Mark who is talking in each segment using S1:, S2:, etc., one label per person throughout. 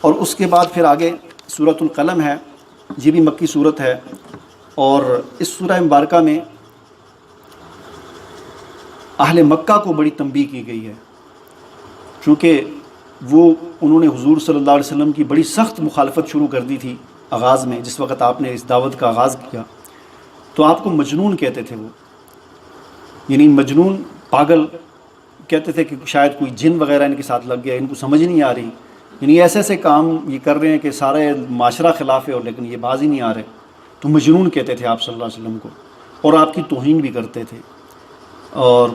S1: اور اس کے بعد پھر آگے سورۃ القلم ہے، یہ بھی مکی صورت ہے، اور اس سورہ مبارکہ میں اہل مکہ کو بڑی تنبیہ کی گئی ہے، چونکہ انہوں نے حضور صلی اللہ علیہ وسلم کی بڑی سخت مخالفت شروع کر دی تھی آغاز میں، جس وقت آپ نے اس دعوت کا آغاز کیا تو آپ کو مجنون کہتے تھے، وہ یعنی مجنون، پاگل کہتے تھے کہ شاید کوئی جن وغیرہ ان کے ساتھ لگ گیا، ان کو سمجھ نہیں آ رہی، یعنی ایسے ایسے کام یہ کر رہے ہیں کہ سارے معاشرہ خلاف ہے، اور لیکن یہ باز ہی نہیں آ رہے، تو مجنون کہتے تھے آپ صلی اللہ علیہ وسلم کو، اور آپ کی توہین بھی کرتے تھے۔ اور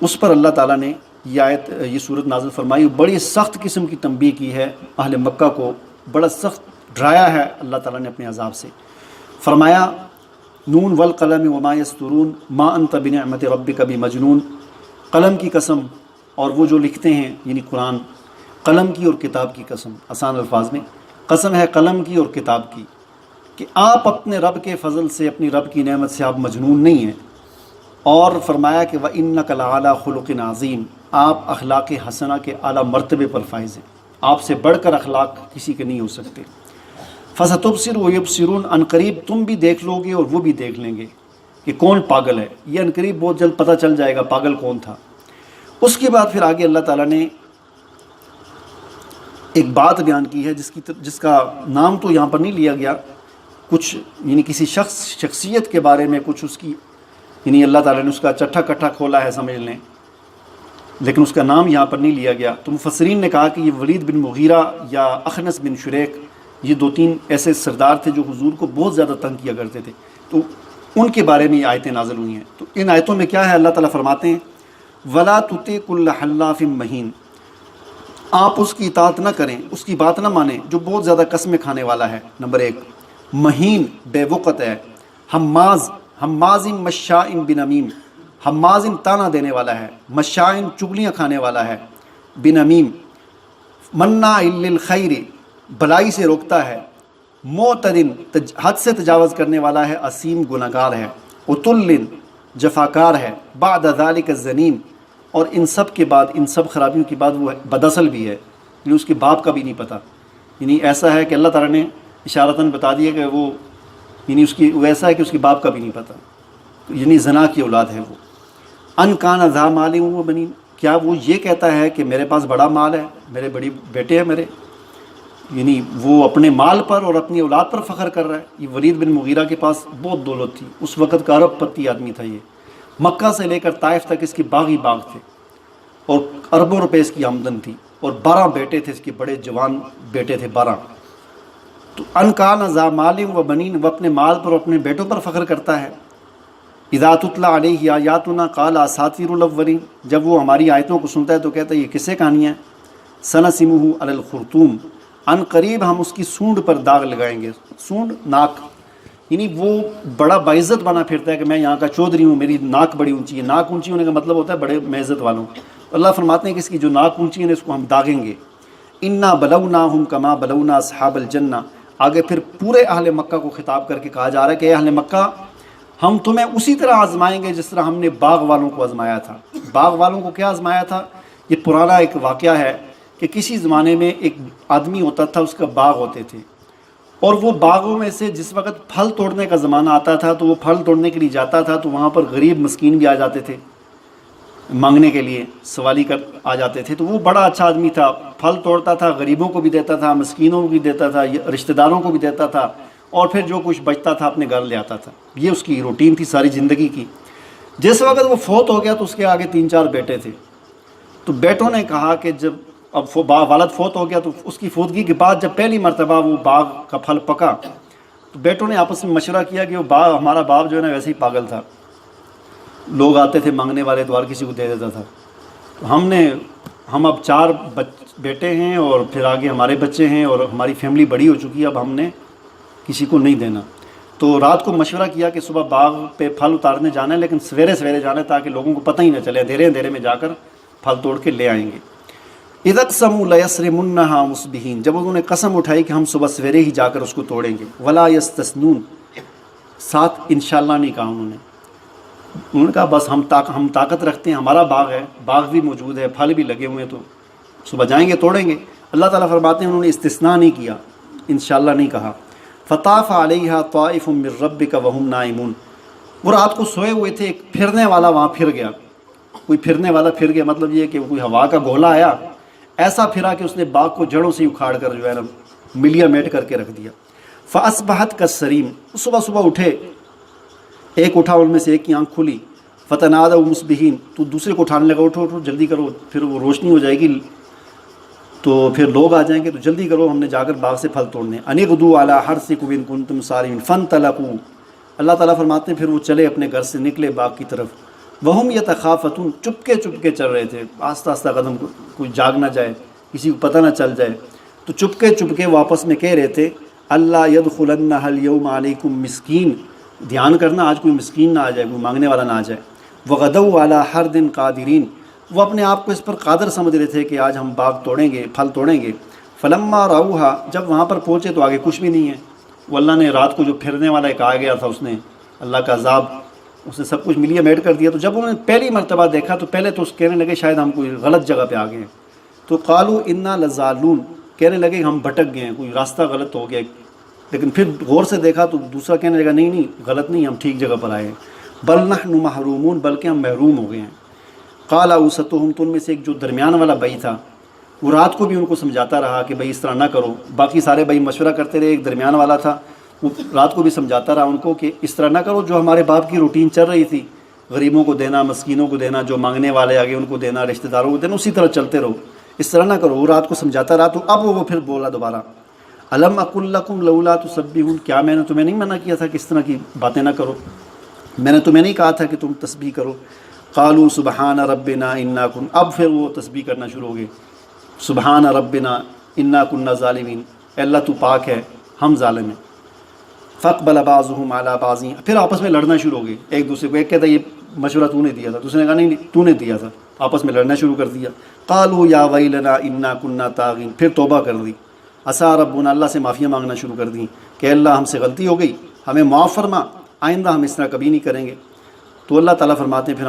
S1: اس پر اللہ تعالیٰ نے یہ صورت نازل فرمائی، بڑی سخت قسم کی تنبیہ کی ہے اہل مکہ کو، بڑا سخت ڈرایا ہے اللہ تعالیٰ نے اپنے عذاب سے۔ فرمایا نون والقلم وما یسطرون ما انت بنعمت ربک بمجنون، قلم کی قسم اور وہ جو لکھتے ہیں یعنی قرآن، قلم کی اور کتاب کی قسم، آسان الفاظ میں قسم ہے قلم کی اور کتاب کی، کہ آپ اپنے رب کے فضل سے، اپنی رب کی نعمت سے آپ مجنون نہیں ہیں۔ اور فرمایا کہ وَإِنَّكَ لَعَلَىٰ خُلُقٍ عَظِيمٍ، آپ اخلاق حسنہ کے اعلیٰ مرتبے پر فائز ہیں، آپ سے بڑھ کر اخلاق کسی کے نہیں ہو سکتے۔ فَسَتُبْصِرُ وَيُبْصِرُونَ، ان قریب تم بھی دیکھ لو گے اور وہ بھی دیکھ لیں گے کہ کون پاگل ہے، یہ ان قریب بہت جلد پتہ چل جائے گا پاگل کون تھا۔ اس کے بعد پھر آگے اللہ تعالیٰ نے ایک بات بیان کی ہے جس کا نام تو یہاں پر نہیں لیا گیا، کچھ یعنی کسی شخصیت کے بارے میں کچھ اس کی، یعنی اللہ تعالیٰ نے اس کا چٹھا کٹھا کھولا ہے سمجھ لیں، لیکن اس کا نام یہاں پر نہیں لیا گیا۔ تو مفسرین نے کہا کہ یہ ولید بن مغیرہ یا اخنس بن شریک، یہ دو تین ایسے سردار تھے جو حضور کو بہت زیادہ تنگ کیا کرتے تھے، تو ان کے بارے میں یہ آیتیں نازل ہوئی ہیں۔ تو ان آیتوں میں کیا ہے، اللہ تعالیٰ فرماتے ہیں وَلَا تُطِعْ كُلَّ حَلَّافٍ مَّهِينٍ، آپ اس کی اطاعت نہ کریں، اس کی بات نہ مانیں جو بہت زیادہ قسمیں کھانے والا ہے۔ نمبر ایک، مہین بے وقت ہے، حماز مشاء بنمیم، حماز تانا دینے والا ہے، مشاء چگلیاں کھانے والا ہے، بنمیم مناع للخیر بلائی سے روکتا ہے، معتدن حد سے تجاوز کرنے والا ہے، اسیم گناہگار ہے، عتل جفاکار ہے، بعد ذلک الزنیم، اور ان سب کے بعد، ان سب خرابیوں کے بعد وہ بداصل بھی ہے، یعنی اس کے باپ کا بھی نہیں پتہ، یعنی ایسا ہے کہ اللہ تعالیٰ نے اشارتاً بتا دیا کہ وہ یعنی وہ ایسا ہے کہ اس کے باپ کا بھی نہیں پتہ، یعنی زنا کی اولاد ہے وہ۔ ان کان ذا مال و بنین، کیا وہ یہ کہتا ہے کہ میرے پاس بڑا مال ہے، میرے بڑی بیٹے ہیں میرے، یعنی وہ اپنے مال پر اور اپنی اولاد پر فخر کر رہا ہے۔ یہ ولید بن مغیرہ کے پاس بہت دولت تھی، اس وقت کا ارب پتی آدمی تھا، یہ مکہ سے لے کر طائف تک اس کے باغ ہی باغ تھے، اور اربوں روپے اس کی آمدن تھی، اور 12 بیٹے تھے اس کے، بڑے جوان بیٹے تھے 12۔ تو ان کان ذا مال و بنین، وہ اپنے مال پر اور اپنے بیٹوں پر فخر کرتا ہے۔ اذا تتلی علیہ آیاتنا قال اساطیر الاولین، جب وہ ہماری آیتوں کو سنتا ہے تو کہتا ہے یہ کسے کہانیاں ہیں۔ سنسمہ علی الخرطوم، ان قریب ہم اس کی سونڈ پر داغ لگائیں گے، سونڈ ناک، یعنی وہ بڑا باعزت بنا پھرتا ہے کہ میں یہاں کا چودھری ہوں، میری ناک بڑی اونچی ہے۔ ناک اونچی ہونے کا مطلب ہوتا ہے بڑے معزت والوں۔ اللہ فرماتے ہیں کہ اس کی جو ناک اونچی ہے اس کو ہم داغیں گے۔ انا بلوناہم کما بلونا اصحاب الجنہ، آگے پھر پورے اہل مکہ کو خطاب کر کے کہا جا رہا ہے کہ اے اہل مکہ، ہم تمہیں اسی طرح آزمائیں گے جس طرح ہم نے باغ والوں کو آزمایا تھا۔ باغ والوں کو کیا آزمایا تھا؟ یہ پرانا ایک واقعہ ہے کہ کسی زمانے میں ایک آدمی ہوتا تھا، اس کا باغ ہوتے تھے، اور وہ باغوں میں سے جس وقت پھل توڑنے کا زمانہ آتا تھا تو وہ پھل توڑنے کے لیے جاتا تھا، تو وہاں پر غریب مسکین بھی آ جاتے تھے مانگنے کے لیے، سوالی کر آ جاتے تھے۔ تو وہ بڑا اچھا آدمی تھا، پھل توڑتا تھا، غریبوں کو بھی دیتا تھا، مسکینوں کو بھی دیتا تھا، رشتہ داروں کو بھی دیتا تھا، اور پھر جو کچھ بچتا تھا اپنے گھر لے آتا تھا۔ یہ اس کی روٹین تھی ساری زندگی کی۔ جس وقت وہ فوت ہو گیا تو اس کے آگے 3-4 بیٹے تھے، تو بیٹوں نے کہا کہ جب اب والد فوت ہو گیا تو اس کی فوتگی کے بعد جب پہلی مرتبہ وہ باغ کا پھل پکا تو بیٹوں نے آپس میں مشورہ کیا کہ وہ باغ، ہمارا باپ جو ہے نا ویسے ہی پاگل تھا، لوگ آتے تھے مانگنے والے تو ہر کسی کو دے دیتا تھا، تو ہم اب 4 بیٹے ہیں اور پھر آگے ہمارے بچے ہیں اور ہماری فیملی بڑی ہو چکی ہے، اب ہم نے کسی کو نہیں دینا۔ تو رات کو مشورہ کیا کہ صبح باغ پہ پھل اتارنے جانا ہے، لیکن سویرے سویرے جانا ہے تاکہ لوگوں کو پتہ ہی نہ چلے، اندھیرے اندھیرے میں جا کر پھل توڑ کے لے آئیں گے۔ اذا اقسموا لیصرمنھا مصبحین، جب انہوں نے قسم اٹھائی کہ ہم صبح سویرے ہی جا کر اس کو توڑیں گے۔ ولا یستثنون، ساتھ انشاءاللہ نہیں کہا انہوں نے کہا بس ہم طاقت رکھتے ہیں، ہمارا باغ ہے، باغ بھی موجود ہے، پھل بھی لگے ہوئے ہیں، تو صبح جائیں گے توڑیں گے۔ اللہ تعالیٰ فرماتے ہیں انہوں نے استثناء نہیں کیا، انشاءاللہ نہیں کہا۔ فطاف علیہا طائف من ربک وہم نائمون، وہ رات کو سوئے ہوئے تھے، ایک پھرنے والا وہاں پھر گیا، کوئی پھرنے والا پھر گیا، مطلب یہ کہ کوئی ہوا کا گولا آیا، ایسا پھرا کہ اس نے باغ کو جڑوں سے اکھاڑ کر جو ہے نا ملیا میٹ کر کے رکھ دیا۔ فاصبحت کالصریم، صبح صبح اٹھے، ایک اٹھا ان میں سے ایک کی آنکھ کھلی، فتنادوا مصبحین، تو دوسرے کو اٹھانے لگا، اٹھو اٹھو جلدی کرو، پھر وہ روشنی ہو جائے گی تو پھر لوگ آ جائیں گے، تو جلدی کرو، ہم نے جا کر باغ سے پھل توڑنے۔ ان اغدوا علی حرثکم ان کنتم صارمین فانطلقوا، اللہ تعالیٰ فرماتے ہیں پھر وہ چلے اپنے گھر سے، نکلے باغ کی طرف۔ وہم یتخافتون، چپکے چپکے چل رہے تھے، آہستہ آہستہ قدم، کوئی جاگ نہ جائے، کسی کو پتہ نہ چل جائے، تو چپکے چپکے وہ آپس میں کہہ رہے تھے اللہ یدخلنہ الیوم علیکم مسکین، دھیان کرنا آج کوئی مسکین نہ آ جائے، کوئی مانگنے والا نہ آ جائے۔ وغدوا علی حرد قادرین، وہ اپنے آپ کو اس پر قادر سمجھ رہے تھے کہ آج ہم باغ توڑیں گے، پھل توڑیں گے۔ فلما رأوہا، جب وہاں پر پہنچے تو آگے کچھ بھی نہیں ہے، وہ اللہ نے رات کو جو پھرنے والا ایک آ گیا تھا، اس نے اللہ کا عذاب، اس نے سب کچھ ملیا میٹ کر دیا۔ تو جب انہوں نے پہلی مرتبہ دیکھا تو پہلے تو اس کہنے لگے شاید ہم کوئی غلط جگہ پہ آ گئے ہیں، تو قالوا انا لضالون، کہنے لگے ہم بھٹک گئے ہیں، کوئی راستہ غلط ہو گیا، لیکن پھر غور سے دیکھا تو دوسرا کہنے لگا نہیں نہیں غلط نہیں، ہم ٹھیک جگہ پر آئے ہیں۔ بل نحن محرومون، بلکہ ہم محروم ہو گئے ہیں۔ قال اوسطهم، تو ان میں سے ایک جو درمیان والا بھائی تھا وہ رات کو بھی ان کو سمجھاتا رہا کہ بھائی اس طرح نہ کرو، باقی سارے بھائی مشورہ کرتے رہے، ایک درمیان والا تھا وہ رات کو بھی سمجھاتا رہا ان کو کہ اس طرح نہ کرو، جو ہمارے باپ کی روٹین چل رہی تھی، غریبوں کو دینا، مسکینوں کو دینا، جو مانگنے والے آگے ان کو دینا، رشتہ داروں کو دینا، اسی طرح چلتے رہو، اس طرح نہ کرو۔ وہ رات کو سمجھاتا رہا، تو اب وہ پھر بولا دوبارہ الم اقل لکم لولا تسبحون، کیا میں نے تمہیں نہیں منع کیا تھا کہ اس طرح کی باتیں نہ کرو، میں نے تمہیں نہیں کہا تھا کہ تم تسبیح کرو۔ قالوا سبحان ربنا انا کن، اب پھر وہ تسبیح کرنا شروع ہو گئے، سبحان ربنا انا کنا ظالمین، اے اللہ تو پاک ہے، ہم ظالم ہیں۔ فاقبل بعضهم على بعض، پھر آپس میں لڑنا شروع ہو گئے ایک دوسرے کو، ایک کہتا یہ مشورہ تو نے دیا تھا، دوسرے نے کہا نہیں تو نے دیا تھا، آپس میں لڑنا شروع کر دیا۔ قالوا یا ویلنا انا کنا طاغین، پھر توبہ کر دی، عسیٰ ربنا، اللہ سے معافیاں مانگنا شروع کر دیں کہ اللہ ہم سے غلطی ہو گئی، ہمیں معاف فرما، آئندہ ہم اس طرح کبھی نہیں کریں گے۔ تو اللہ تعالیٰ فرماتے ہیں پھر